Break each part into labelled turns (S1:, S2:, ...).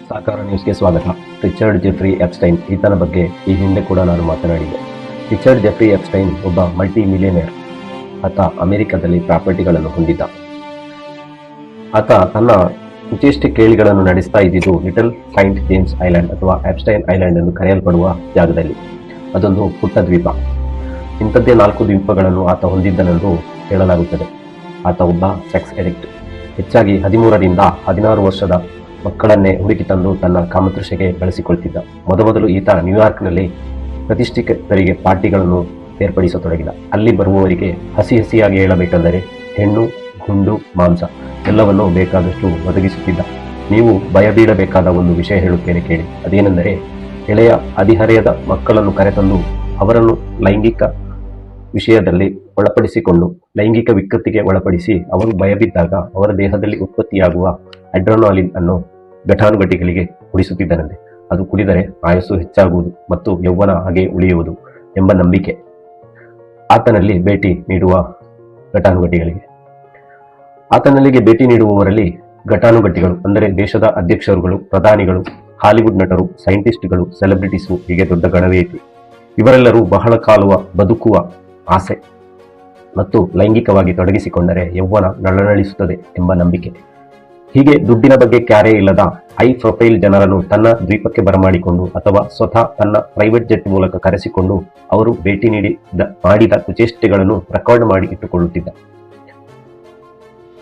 S1: ಸಾಕಾರ ನ್ಯೂಸ್ಗೆ ಸ್ವಾಗತ. ರಿಚರ್ಡ್ ಜೆಫ್ರಿ ಎಪ್ಸ್ಟೈನ್ ಈತನ ಬಗ್ಗೆ ಈ ಹಿಂದೆ ಕೂಡ ನಾನು ಮಾತನಾಡಿದೆ. ರಿಚರ್ಡ್ ಜೆಫ್ರಿ ಎಪ್ಸ್ಟೈನ್ ಒಬ್ಬ ಮಲ್ಟಿ ಮಿಲಿಯನೇರ್. ಆತ ಅಮೆರಿಕದಲ್ಲಿ ಪ್ರಾಪರ್ಟಿಗಳನ್ನು ಹೊಂದಿದ್ದ. ಆತ ತನ್ನ ಕುಚೇಷ್ಟೆ ಕೇಳಿಗಳನ್ನು ನಡೆಸ್ತಾ ಇದ್ದಿದ್ದು ಲಿಟಲ್ ಸೈಂಟ್ ಜೇಮ್ಸ್ ಐಲ್ಯಾಂಡ್ ಅಥವಾ ಎಪ್ಸ್ಟೈನ್ ಐಲ್ಯಾಂಡ್ ಎಂದು ಕರೆಯಲ್ಪಡುವ ಜಾಗದಲ್ಲಿ. ಅದೊಂದು ಪುಟ್ಟ ದ್ವೀಪ. ಇಂಥದ್ದೇ 4 ದ್ವೀಪಗಳನ್ನು ಆತ ಹೊಂದಿದ್ದನೆಂದು ಹೇಳಲಾಗುತ್ತದೆ. ಆತ ಒಬ್ಬ ಸೆಕ್ಸ್ ಎಡಿಕ್ಟ್. ಹೆಚ್ಚಾಗಿ 13 ರಿಂದ 16 ವರ್ಷದ ಮಕ್ಕಳನ್ನೇ ಹುಡುಕಿ ತಂದು ತನ್ನ ಕಾಮತೃಷೆಗೆ ಬಳಸಿಕೊಳ್ತಿದ್ದ. ಮೊದಮೊದಲು ಈತ ನ್ಯೂಯಾರ್ಕ್ನಲ್ಲಿ ಪ್ರತಿಷ್ಠಿತರಿಗೆ ಪಾರ್ಟಿಗಳನ್ನು ಏರ್ಪಡಿಸತೊಡಗಿದ. ಅಲ್ಲಿ ಬರುವವರಿಗೆ ಹಸಿಯಾಗಿ ಹೇಳಬೇಕೆಂದರೆ ಹೆಣ್ಣು, ಗುಂಡು, ಮಾಂಸ ಎಲ್ಲವನ್ನೂ ಬೇಕಾದಷ್ಟು ಒದಗಿಸುತ್ತಿದ್ದ. ನೀವು ಭಯಬೀಳಬೇಕಾದ ಒಂದು ವಿಷಯ ಹೇಳುತ್ತೇನೆ ಕೇಳಿ. ಅದೇನೆಂದರೆ, ಎಳೆಯ ಹದಿಹರೆಯದ ಮಕ್ಕಳನ್ನು ಕರೆತಂದು ಅವರನ್ನು ಲೈಂಗಿಕ ವಿಷಯದಲ್ಲಿ ಒಳಪಡಿಸಿಕೊಂಡು ಲೈಂಗಿಕ ವಿಕೃತಿಗೆ ಒಳಪಡಿಸಿ ಅವರು ಭಯಬಿದ್ದಾಗ ಅವರ ದೇಹದಲ್ಲಿ ಉತ್ಪತ್ತಿಯಾಗುವ ಅಡ್ರೆನಾಲಿನ್ ಅನ್ನು ಘಟಾನುಘಟಿಗಳಿಗೆ ಕುಡಿಸುತ್ತಿದ್ದನಂತೆ. ಅದು ಕುಡಿದರೆ ಆಯಸ್ಸು ಹೆಚ್ಚಾಗುವುದು ಮತ್ತು ಯೌವನ ಹಾಗೆ ಉಳಿಯುವುದು ಎಂಬ ನಂಬಿಕೆ ಆತನಲ್ಲಿಗೆ ಭೇಟಿ ನೀಡುವವರಲ್ಲಿ ಘಟಾನುಘಟಿಗಳು ಅಂದರೆ ದೇಶದ ಅಧ್ಯಕ್ಷರುಗಳು, ಪ್ರಧಾನಿಗಳು, ಹಾಲಿವುಡ್ ನಟರು, ಸೈಂಟಿಸ್ಟ್ಗಳು, ಸೆಲೆಬ್ರಿಟೀಸು ಹೀಗೆ ದೊಡ್ಡ ಗಣವೇ ಇತ್ತು. ಇವರೆಲ್ಲರೂ ಬಹಳ ಕಾಲ ಬದುಕುವ ಆಸೆ ಮತ್ತು ಲೈಂಗಿಕವಾಗಿ ತೊಡಗಿಸಿಕೊಂಡರೆ ಯೌವನ ನಳನಳಿಸುತ್ತದೆ ಎಂಬ ನಂಬಿಕೆ. ಹೀಗೆ ದುಡ್ಡಿನ ಬಗ್ಗೆ ಕ್ಯಾರೆ ಇಲ್ಲದ ಹೈ ಪ್ರೊಫೈಲ್ ಜನರನ್ನು ತನ್ನ ದ್ವೀಪಕ್ಕೆ ಬರಮಾಡಿಕೊಂಡು ಅಥವಾ ಸ್ವತಃ ತನ್ನ ಪ್ರೈವೇಟ್ ಜೆಟ್ ಮೂಲಕ ಕರೆಸಿಕೊಂಡು ಅವರು ಭೇಟಿ ಮಾಡಿದ ಕುಚೇಷ್ಟೆಗಳನ್ನು ರೆಕಾರ್ಡ್ ಮಾಡಿ ಇಟ್ಟುಕೊಳ್ಳುತ್ತಿದ್ದ.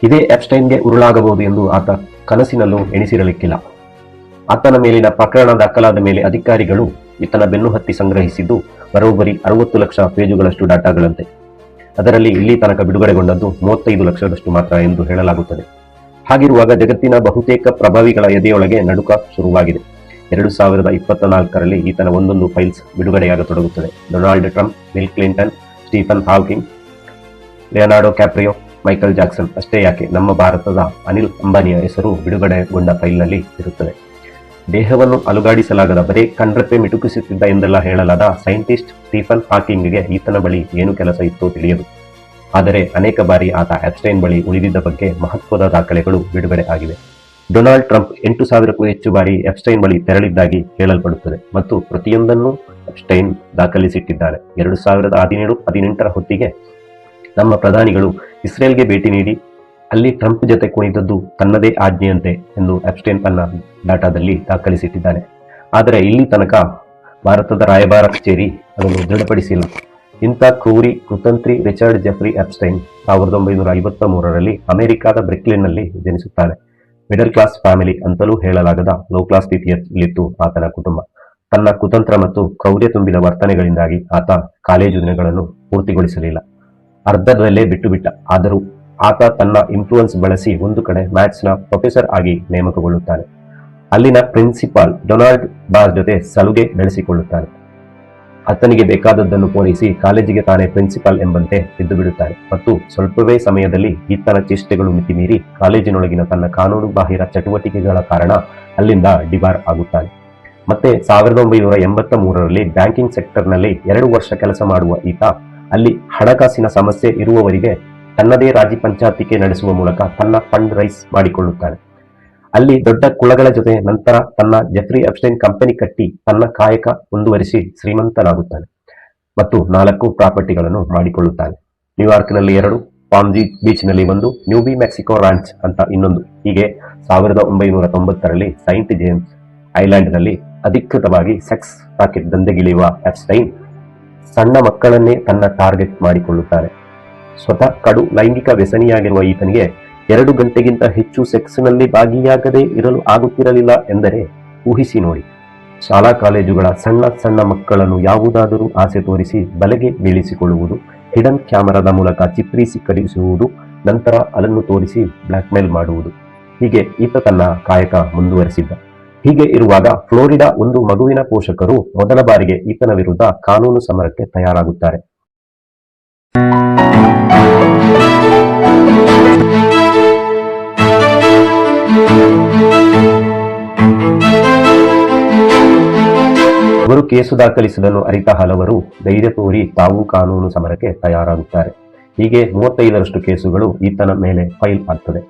S1: ಇದೇ ಎಪ್ಸ್ಟೈನ್ಗೆ ಉರುಳಾಗಬಹುದು ಎಂದು ಆತ ಕನಸಿನಲ್ಲೂ ಎಣಿಸಿರಲಿಕ್ಕಿಲ್ಲ. ಆತನ ಮೇಲಿನ ಪ್ರಕರಣ ದಾಖಲಾದ ಮೇಲೆ ಅಧಿಕಾರಿಗಳು ಈತನ ಬೆನ್ನು ಹತ್ತಿ ಸಂಗ್ರಹಿಸಿದ್ದು ಬರೋಬ್ಬರಿ 60 ಲಕ್ಷ ಪೇಜುಗಳಷ್ಟು ಡಾಟಾಗಳಂತೆ. ಅದರಲ್ಲಿ ಇಲ್ಲಿ ತನಕ ಬಿಡುಗಡೆಗೊಂಡದ್ದು 35 ಲಕ್ಷದಷ್ಟು ಮಾತ್ರ ಎಂದು ಹೇಳಲಾಗುತ್ತದೆ. ಹಾಗಿರುವಾಗ ಜಗತ್ತಿನ ಬಹುತೇಕ ಪ್ರಭಾವಿಗಳ ಎದೆಯೊಳಗೆ ನಡುಕ ಶುರುವಾಗಿದೆ. 2024ರಲ್ಲಿ ಈತನ ಒಂದೊಂದು ಫೈಲ್ಸ್ ಬಿಡುಗಡೆಯಾಗತೊಡಗುತ್ತದೆ. Donald Trump, Bill Clinton, Stephen Hawking, Leonardo DiCaprio, Michael Jackson ಅಷ್ಟೇ ಯಾಕೆ, ನಮ್ಮ ಭಾರತದ ಅನಿಲ್ ಅಂಬಾನಿಯ ಹೆಸರು ಬಿಡುಗಡೆಗೊಂಡ ಫೈಲ್ನಲ್ಲಿ ಇರುತ್ತದೆ. ದೇಹವನ್ನು ಅಲುಗಾಡಿಸಲಾಗದ ಬರೇ ಕಣ್ರೆಪ್ಪೆ ಮಿಟುಕಿಸುತ್ತಿದ್ದ ಎಂದೆಲ್ಲ ಹೇಳಲಾದ ಸೈಂಟಿಸ್ಟ್ ಸ್ಟೀಫನ್ ಹಾಕಿಂಗ್ಗೆ ಈತನ ಬಳಿ ಏನು ಕೆಲಸ ಇತ್ತೋ ತಿಳಿಯದು. ಆದರೆ ಅನೇಕ ಬಾರಿ ಆತ ಎಪ್ಸ್ಟೈನ್ ಬಳಿ ಉಳಿದಿದ್ದ ಬಗ್ಗೆ ಮಹತ್ವದ ದಾಖಲೆಗಳು ಬಿಡುಗಡೆ ಆಗಿವೆ. ಡೊನಾಲ್ಡ್ ಟ್ರಂಪ್ 8,000ಕ್ಕೂ ಹೆಚ್ಚು ಬಾರಿ ಎಪ್ಸ್ಟೈನ್ ಬಳಿ ತೆರಳಿದ್ದಾಗಿ ಹೇಳಲ್ಪಡುತ್ತದೆ ಮತ್ತು ಪ್ರತಿಯೊಂದನ್ನು ಎಪ್ಸ್ಟೈನ್ ದಾಖಲಿಸಿಟ್ಟಿದ್ದಾನೆ. 2017-18 ಹೊತ್ತಿಗೆ ನಮ್ಮ ಪ್ರಧಾನಿಗಳು ಇಸ್ರೇಲ್ಗೆ ಭೇಟಿ ನೀಡಿ ಅಲ್ಲಿ ಟ್ರಂಪ್ ಜೊತೆ ಕುಣಿದದ್ದು ತನ್ನದೇ ಆಜ್ಞೆಯಂತೆ ಎಂದು ಎಪ್ಸ್ಟೈನ್ ತನ್ನ ಡಾಟಾದಲ್ಲಿ ದಾಖಲಿಸಿಟ್ಟಿದ್ದಾನೆ. ಆದರೆ ಇಲ್ಲಿ ತನಕ ಭಾರತದ ರಾಯಭಾರ ಕಚೇರಿ ಅದನ್ನು ದೃಢಪಡಿಸಿಲ್ಲ. ಇಂಥ ಕ್ರೂರಿ ಕುತಂತ್ರಿ ರಿಚರ್ಡ್ ಜೆಫ್ರಿ ಎಪ್ಸ್ಟೈನ್ 1953ರಲ್ಲಿ ಅಮೆರಿಕಾದ ಬ್ರಿಕ್ಲಿನ್ನಲ್ಲಿ ಜನಿಸುತ್ತಾನೆ. ಮಿಡಲ್ ಕ್ಲಾಸ್ ಫ್ಯಾಮಿಲಿ ಅಂತಲೂ ಹೇಳಲಾಗದ ಲೋ ಕ್ಲಾಸ್ ಸ್ಥಿತಿಯಲ್ಲಿತ್ತು ಆತನ ಕುಟುಂಬ. ತನ್ನ ಕುತಂತ್ರ ಮತ್ತು ಕ್ರೌರ್ಯ ತುಂಬಿದ ವರ್ತನೆಗಳಿಂದಾಗಿ ಆತ ಕಾಲೇಜು ದಿನಗಳನ್ನು ಪೂರ್ತಿಗೊಳಿಸಲಿಲ್ಲ. ಅರ್ಧದಲ್ಲೇ ಬಿಟ್ಟುಬಿಟ್ಟ. ಆದರೂ ಆತ ತನ್ನ ಇನ್ಫ್ಲೂಯೆನ್ಸ್ ಬಳಸಿ ಒಂದು ಕಡೆ ಮ್ಯಾಥ್ಸ್ನ ಪ್ರೊಫೆಸರ್ ಆಗಿ ನೇಮಕಗೊಳ್ಳುತ್ತಾನೆ. ಅಲ್ಲಿನ ಪ್ರಿನ್ಸಿಪಾಲ್ ಡೊನಾಲ್ಡ್ ಬಾಸ್ ಜೊತೆ ಸಲುಗೆ ನಡೆಸಿಕೊಳ್ಳುತ್ತಾನೆ. ಆತನಿಗೆ ಬೇಕಾದದ್ದನ್ನು ಪೂರೈಸಿ ಕಾಲೇಜಿಗೆ ತಾನೇ ಪ್ರಿನ್ಸಿಪಾಲ್ ಎಂಬಂತೆ ಇದ್ದು ಬಿಡುತ್ತಾನೆ ಮತ್ತು ಸ್ವಲ್ಪವೇ ಸಮಯದಲ್ಲಿ ಈತನ ಚೇಷ್ಟೆಗಳು ಮಿತಿಮೀರಿ ಕಾಲೇಜಿನೊಳಗಿನ ತನ್ನ ಕಾನೂನು ಬಾಹಿರ ಚಟುವಟಿಕೆಗಳ ಕಾರಣ ಅಲ್ಲಿಂದ ಡಿಬಾರ್ ಆಗುತ್ತಾನೆ. ಮತ್ತೆ 1983ರಲ್ಲಿ ಬ್ಯಾಂಕಿಂಗ್ ಸೆಕ್ಟರ್ನಲ್ಲಿ 2 ವರ್ಷ ಕೆಲಸ ಮಾಡುವ ಈತ ಅಲ್ಲಿ ಹಣಕಾಸಿನ ಸಮಸ್ಯೆ ಇರುವವರಿಗೆ ತನ್ನದೇ ರಾಜಿ ಪಂಚಾಯಿತಿ ನಡೆಸುವ ಮೂಲಕ ತನ್ನ ಫಂಡ್ ರೈಸ್ ಮಾಡಿಕೊಳ್ಳುತ್ತಾನೆ. ಅಲ್ಲಿ ದೊಡ್ಡ ಕುಳಗಳ ಜೊತೆ ನಂತರ ತನ್ನ ಜೆಫ್ರಿ ಎಪ್ಸ್ಟೈನ್ ಕಂಪನಿ ಕಟ್ಟಿ ತನ್ನ ಕಾಯಕ ಮುಂದುವರಿಸಿ ಶ್ರೀಮಂತನಾಗುತ್ತಾನೆ ಮತ್ತು 4 ಪ್ರಾಪರ್ಟಿಗಳನ್ನು ಮಾಡಿಕೊಳ್ಳುತ್ತಾನೆ. ನ್ಯೂಯಾರ್ಕ್ನಲ್ಲಿ 2, ಪಾಮ್ ಬೀಚ್ನಲ್ಲಿ 1, ನ್ಯೂಬಿ ಮೆಕ್ಸಿಕೋ ರಾಂಚ್ ಅಂತ ಇನ್ನೊಂದು. ಹೀಗೆ 1990ರಲ್ಲಿ ಸೈಂಟ್ ಜೇಮ್ಸ್ ಐಲ್ಯಾಂಡ್ನಲ್ಲಿ ಅಧಿಕೃತವಾಗಿ ಸೆಕ್ಸ್ ರಾಕೆಟ್ ದಂಧೆಗಿಳಿಯುವ ಎಪ್ಸ್ಟೈನ್ ಸಣ್ಣ ಮಕ್ಕಳನ್ನೇ ತನ್ನ ಟಾರ್ಗೆಟ್ ಮಾಡಿಕೊಳ್ಳುತ್ತಾನೆ. ಸ್ವತಃ ಕಡು ಲೈಂಗಿಕ ವ್ಯಸನಿಯಾಗಿರುವ ಈತನಿಗೆ 2 ಗಂಟೆಗಿಂತ ಹೆಚ್ಚು ಸೆಕ್ಸ್ನಲ್ಲಿ ಭಾಗಿಯಾಗದೇ ಇರಲು ಆಗುತ್ತಿರಲಿಲ್ಲ ಎಂದರೆ ಊಹಿಸಿ ನೋಡಿ. ಶಾಲಾ ಕಾಲೇಜುಗಳ ಸಣ್ಣ ಮಕ್ಕಳನ್ನು ಯಾವುದಾದರೂ ಆಸೆ ತೋರಿಸಿ ಬಲೆಗೆ ಬೀಳಿಸಿಕೊಳ್ಳುವುದು, ಹಿಡನ್ ಕ್ಯಾಮರಾದ ಮೂಲಕ ಚಿತ್ರೀಕರಿಸುವುದು, ನಂತರ ಅದನ್ನು ತೋರಿಸಿ ಬ್ಲ್ಯಾಕ್ಮೇಲ್ ಮಾಡುವುದು. ಹೀಗೆ ಈತ ತನ್ನ ಕಾಯಕ ಮುಂದುವರೆಸಿದ್ದ. ಹೀಗೆ ಇರುವಾಗ ಫ್ಲೋರಿಡಾ ಒಂದು ಮಗುವಿನ ಪೋಷಕರು ಮೊದಲ ಬಾರಿಗೆ ಈತನ ವಿರುದ್ಧ ಕಾನೂನು ಸಮರಕ್ಕೆ ತಯಾರಾಗುತ್ತಾರೆ. ಅವರು ಕೇಸು ದಾಖಲಿಸುವುದನ್ನು ಅರಿತ ಹಲವರು ಧೈರ್ಯ ತೋರಿ ತಾವು ಕಾನೂನು ಸಮರಕ್ಕೆ ತಯಾರಾಗುತ್ತಾರೆ. ಹೀಗೆ 35ರಷ್ಟು ಕೇಸುಗಳು ಈತನ ಮೇಲೆ ಫೈಲ್ ಆಗ್ತದೆ.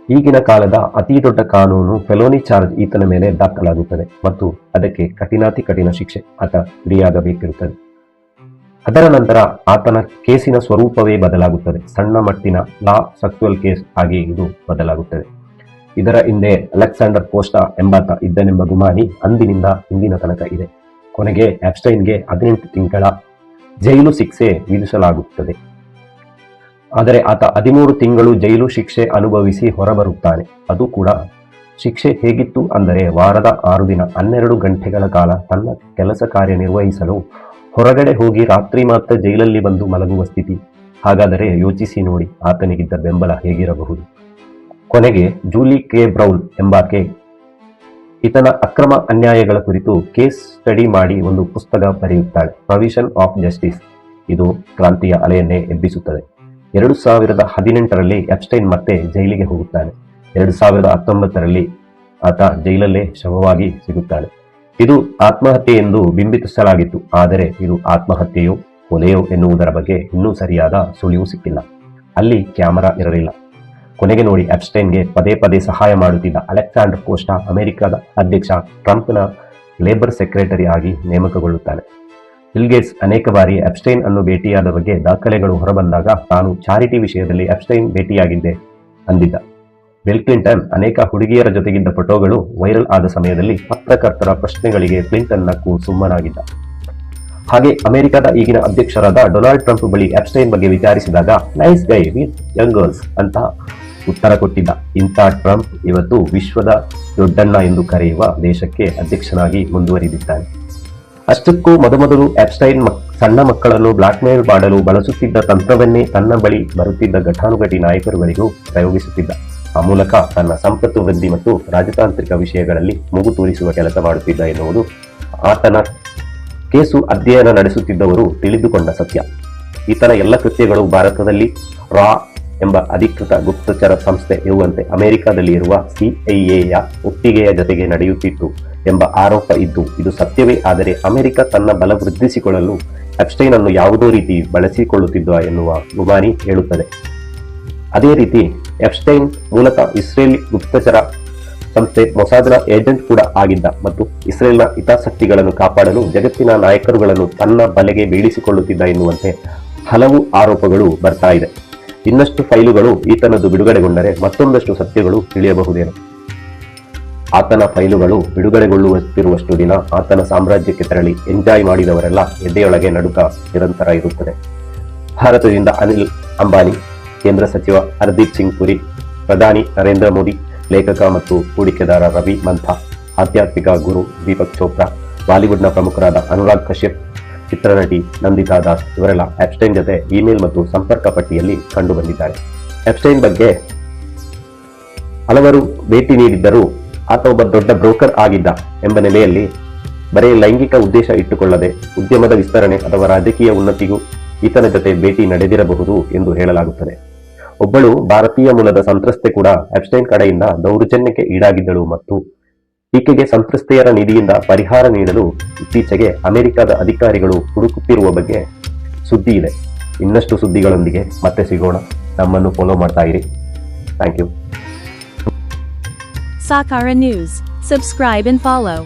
S1: ಈಗಿನ ಕಾಲದ ಅತಿ ದೊಡ್ಡ ಕಾನೂನು ಫೆಲೋನಿ ಚಾರ್ಜ್ ಈತನ ಮೇಲೆ ದಾಖಲಾಗುತ್ತದೆ ಮತ್ತು ಅದಕ್ಕೆ ಕಠಿಣಾತಿ ಕಠಿಣ ಶಿಕ್ಷೆ ಆತ ಗುರಿಯಾಗಬೇಕಿರುತ್ತದೆ. ಅದರ ನಂತರ ಆತನ ಕೇಸಿನ ಸ್ವರೂಪವೇ ಬದಲಾಗುತ್ತದೆ. ಸಣ್ಣ ಮಟ್ಟಿನ ಲಾ ಸೆಕ್ಸುವಲ್ ಕೇಸ್ ಆಗಿ ಇದು ಬದಲಾಗುತ್ತದೆ. ಇದರ ಹಿಂದೆ ಅಲೆಕ್ಸಾಂಡರ್ ಕೋಸ್ಟಾ ಎಂಬಾತ ಇದ್ದನೆಂಬ ಗುಮಾನಿ ಅಂದಿನಿಂದ ಇಂದಿನ ತನಕ ಇದೆ. ಕೊನೆಗೆ ಎಪ್ಸ್ಟೈನ್ಗೆ 18 ತಿಂಗಳ ಜೈಲು ಶಿಕ್ಷೆ ವಿಧಿಸಲಾಗುತ್ತದೆ. ಆದರೆ ಆತ 13 ತಿಂಗಳು ಜೈಲು ಶಿಕ್ಷೆ ಅನುಭವಿಸಿ ಹೊರಬರುತ್ತಾನೆ. ಅದು ಕೂಡ ಶಿಕ್ಷೆ ಹೇಗಿತ್ತು ಅಂದರೆ ವಾರದ 6 ದಿನ 12 ಗಂಟೆಗಳ ಕಾಲ ತನ್ನ ಕೆಲಸ ಕಾರ್ಯ ನಿರ್ವಹಿಸಲು ಹೊರಗಡೆ ಹೋಗಿ ರಾತ್ರಿ ಮಾತ್ರ ಜೈಲಲ್ಲಿ ಬಂದು ಮಲಗುವ ಸ್ಥಿತಿ. ಹಾಗಾದರೆ ಯೋಚಿಸಿ ನೋಡಿ ಆತನಿಗಿದ್ದ ಬೆಂಬಲ ಹೇಗಿರಬಹುದು. ಕೊನೆಗೆ ಜೂಲಿ ಕೆ ಬ್ರೌನ್ ಎಂಬಾಕೆ ಈತನ ಅಕ್ರಮ ಅನ್ಯಾಯಗಳ ಕುರಿತು ಕೇಸ್ ಸ್ಟಡಿ ಮಾಡಿ ಒಂದು ಪುಸ್ತಕ ಬರೆಯುತ್ತಾಳೆ, ಪ್ರೊವಿಷನ್ ಆಫ್ ಜಸ್ಟಿಸ್. ಇದು ಕ್ರಾಂತಿಯ ಅಲೆಯನ್ನೇ ಎಬ್ಬಿಸುತ್ತದೆ. 2018ರಲ್ಲಿ ಎಪ್ಸ್ಟೈನ್ ಮತ್ತೆ ಜೈಲಿಗೆ ಹೋಗುತ್ತಾನೆ. 2019ರಲ್ಲಿ ಆತ ಜೈಲಲ್ಲೇ ಶವವಾಗಿ ಸಿಗುತ್ತಾನೆ. ಇದು ಆತ್ಮಹತ್ಯೆ ಎಂದು ಬಿಂಬಿಸಲಾಗಿತ್ತು. ಆದರೆ ಇದು ಆತ್ಮಹತ್ಯೆಯೋ ಕೊಲೆಯೋ ಎನ್ನುವುದರ ಬಗ್ಗೆ ಇನ್ನೂ ಸರಿಯಾದ ಸುಳಿವು ಸಿಕ್ಕಿಲ್ಲ. ಅಲ್ಲಿ ಕ್ಯಾಮರಾ ಇರಲಿಲ್ಲ. ಕೊನೆಗೆ ನೋಡಿ, ಎಪ್ಸ್ಟೈನ್ಗೆ ಪದೇ ಪದೇ ಸಹಾಯ ಮಾಡುತ್ತಿದ್ದ ಅಲೆಕ್ಸಾಂಡರ್ ಕೋಸ್ಟಾ ಅಮೆರಿಕದ ಅಧ್ಯಕ್ಷ ಟ್ರಂಪ್ನ ಲೇಬರ್ ಸೆಕ್ರೆಟರಿ ಆಗಿ ನೇಮಕಗೊಳ್ಳುತ್ತಾನೆ. ಬಿಲ್ ಗೇಟ್ಸ್ ಅನೇಕ ಬಾರಿ ಎಪ್ಸ್ಟೈನ್ ಅನ್ನು ಭೇಟಿಯಾದ ಬಗ್ಗೆ ದಾಖಲೆಗಳು ಹೊರಬಂದಾಗ ತಾನು ಚಾರಿಟಿ ವಿಷಯದಲ್ಲಿ ಎಪ್ಸ್ಟೈನ್ ಭೇಟಿಯಾಗಿದ್ದೆ ಅಂದಿದ್ದ. ಬಿಲ್ ಕ್ಲಿಂಟನ್ ಅನೇಕ ಹುಡುಗಿಯರ ಜೊತೆಗಿದ್ದ ಫೋಟೋಗಳು ವೈರಲ್ ಆದ ಸಮಯದಲ್ಲಿ ಪತ್ರಕರ್ತರ ಪ್ರಶ್ನೆಗಳಿಗೆ ಕ್ಲಿಂಟನ್ ನಕ್ಕು ಸುಮ್ಮನಾಗಿದ್ದ. ಹಾಗೆ ಅಮೆರಿಕದ ಈಗಿನ ಅಧ್ಯಕ್ಷರಾದ ಡೊನಾಲ್ಡ್ ಟ್ರಂಪ್ ಬಳಿ ಎಪ್ಸ್ಟೈನ್ ಬಗ್ಗೆ ವಿಚಾರಿಸಿದಾಗ nice Guy with Young girls ಅಂತ ಉತ್ತರ ಕೊಟ್ಟಿದ್ದ. ಇಂಥ ಟ್ರಂಪ್ ಇವತ್ತು ವಿಶ್ವದ ದೊಡ್ಡಣ್ಣ ಎಂದು ಕರೆಯುವ ದೇಶಕ್ಕೆ ಅಧ್ಯಕ್ಷನಾಗಿ ಮುಂದುವರಿದಿದ್ದಾನೆ. ಅಷ್ಟಕ್ಕೂ ಮೊದಮೊದಲು ಎಪ್ಸ್ಟೈನ್ ಸಣ್ಣ ಮಕ್ಕಳನ್ನು ಬ್ಲಾಕ್ಮೇಲ್ ಮಾಡಲು ಬಳಸುತ್ತಿದ್ದ ತಂತ್ರವನ್ನೇ ತನ್ನ ಬಳಿ ಬರುತ್ತಿದ್ದ ಘಟಾನುಘಟಿ ನಾಯಕರುಗಳಿಗೂ ಪ್ರಯೋಗಿಸುತ್ತಿದ್ದ. ಆ ಮೂಲಕ ತನ್ನ ಸಂಪತ್ತು ವೃದ್ಧಿ ಮತ್ತು ರಾಜತಾಂತ್ರಿಕ ವಿಷಯಗಳಲ್ಲಿ ಮೂಗು ತೂರಿಸುವ ಕೆಲಸ ಮಾಡುತ್ತಿದ್ದ ಎನ್ನುವುದು ಆತನ ಕೇಸು ಅಧ್ಯಯನ ನಡೆಸುತ್ತಿದ್ದವರು ತಿಳಿದುಕೊಂಡ ಸತ್ಯ. ಈತನ ಎಲ್ಲ ಕೃತ್ಯಗಳು ಭಾರತದಲ್ಲಿ ರಾ ಎಂಬ ಅಧಿಕೃತ ಗುಪ್ತಚರ ಸಂಸ್ಥೆ ಇರುವಂತೆ ಅಮೆರಿಕದಲ್ಲಿ ಇರುವ ಸಿಐಎಯ ಒಪ್ಪಿಗೆಯ ಜೊತೆಗೆ ನಡೆಯುತ್ತಿತ್ತು ಎಂಬ ಆರೋಪ ಇದ್ದು, ಇದು ಸತ್ಯವೇ ಆದರೆ ಅಮೆರಿಕ ತನ್ನ ಬಲ ವೃದ್ಧಿಸಿಕೊಳ್ಳಲು ಎಪ್ಸ್ಟೈನ್ ಅನ್ನು ಯಾವುದೋ ರೀತಿ ಬಳಸಿಕೊಳ್ಳುತ್ತಿದ್ದ ಎನ್ನುವ ಗುಮಾನಿ ಹೇಳುತ್ತದೆ. ಅದೇ ರೀತಿ ಎಪ್ಸ್ಟೈನ್ ಮೂಲತಃ ಇಸ್ರೇಲ್ ಗುಪ್ತಚರ ಸಂಸ್ಥೆ ಮೊಸಾದ್ನ ಏಜೆಂಟ್ ಕೂಡ ಆಗಿದ್ದ ಮತ್ತು ಇಸ್ರೇಲ್ನ ಹಿತಾಸಕ್ತಿಗಳನ್ನು ಕಾಪಾಡಲು ಜಗತ್ತಿನ ನಾಯಕರುಗಳನ್ನು ತನ್ನ ಬಲೆಗೆ ಬೀಳಿಸಿಕೊಳ್ಳುತ್ತಿದ್ದ ಎನ್ನುವಂತೆ ಹಲವು ಆರೋಪಗಳು ಬರ್ತಾ ಇದೆ. ಇನ್ನಷ್ಟು ಫೈಲುಗಳು ಈತನದ್ದು ಬಿಡುಗಡೆಗೊಂಡರೆ ಮತ್ತೊಂದಷ್ಟು ಸತ್ಯಗಳು ತಿಳಿಯಬಹುದೇನೋ. ಆತನ ಫೈಲುಗಳು ಬಿಡುಗಡೆಗೊಳ್ಳುತ್ತಿರುವಷ್ಟು ದಿನ ಆತನ ಸಾಮ್ರಾಜ್ಯಕ್ಕೆ ತೆರಳಿ ಎಂಜಾಯ್ ಮಾಡಿದವರೆಲ್ಲ ಎದೆಯೊಳಗೆ ನಡುಕ ನಿರಂತರ ಇರುತ್ತದೆ. ಭಾರತದಿಂದ ಅನಿಲ್ ಅಂಬಾನಿ, ಕೇಂದ್ರ ಸಚಿವ ಹರ್ದೀಪ್ ಸಿಂಗ್ ಪುರಿ, ಪ್ರಧಾನಿ ನರೇಂದ್ರ ಮೋದಿ, ಲೇಖಕ ಮತ್ತು ಹೂಡಿಕೆದಾರ ರವಿ ಮಂಥಾ, ಆಧ್ಯಾತ್ಮಿಕ ಗುರು ದೀಪಕ್ ಚೋಪ್ರಾ, ಬಾಲಿವುಡ್ನ ಪ್ರಮುಖರಾದ ಅನುರಾಗ್ ಕಶ್ಯಪ್, ಚಿತ್ರನಟಿ ನಂದಿತಾ ದಾಸ್ ಇವರೆಲ್ಲ ಎಪ್ಸ್ಟೈನ್ ಜೊತೆ ಇಮೇಲ್ ಮತ್ತು ಸಂಪರ್ಕ ಪಟ್ಟಿಯಲ್ಲಿ ಕಂಡು ಬಂದಿದ್ದಾರೆ. ಎಪ್ಸ್ಟೈನ್ ಬಗ್ಗೆ ಹಲವರು ಭೇಟಿ ನೀಡಿದ್ದರೂ ಆತ ಒಬ್ಬ ದೊಡ್ಡ ಬ್ರೋಕರ್ ಆಗಿದ್ದ ಎಂಬ ನೆಲೆಯಲ್ಲಿ ಬರೀ ಲೈಂಗಿಕ ಉದ್ದೇಶ ಇಟ್ಟುಕೊಳ್ಳದೆ ಉದ್ಯಮದ ವಿಸ್ತರಣೆ ಅಥವಾ ರಾಜಕೀಯ ಉನ್ನತಿಗೂ ಈತನ ಜೊತೆ ಭೇಟಿ ನಡೆದಿರಬಹುದು ಎಂದು ಹೇಳಲಾಗುತ್ತದೆ. ಒಬ್ಬಳು ಭಾರತೀಯ ಮೂಲದ ಸಂತ್ರಸ್ತೆ ಕೂಡ ಎಪ್ಸ್ಟೈನ್ ಕಡೆಯಿಂದ ದೌರ್ಜನ್ಯಕ್ಕೆ ಈಡಾಗಿದ್ದಳು ಮತ್ತು ಈಕೆಗೆ ಸಂತ್ರಸ್ತೆಯರ ನಿಧಿಯಿಂದ ಪರಿಹಾರ ನೀಡಲು ಇತ್ತೀಚೆಗೆ ಅಮೆರಿಕದ ಅಧಿಕಾರಿಗಳು ಹುಡುಕುತ್ತಿರುವ ಬಗ್ಗೆ ಸುದ್ದಿ ಇದೆ. ಇನ್ನಷ್ಟು ಸುದ್ದಿಗಳೊಂದಿಗೆ ಮತ್ತೆ ಸಿಗೋಣ. ನಮ್ಮನ್ನು ಫಾಲೋ ಮಾಡ್ತಾ ಇರಿ. Thank you.
S2: Sakara News. Subscribe and follow.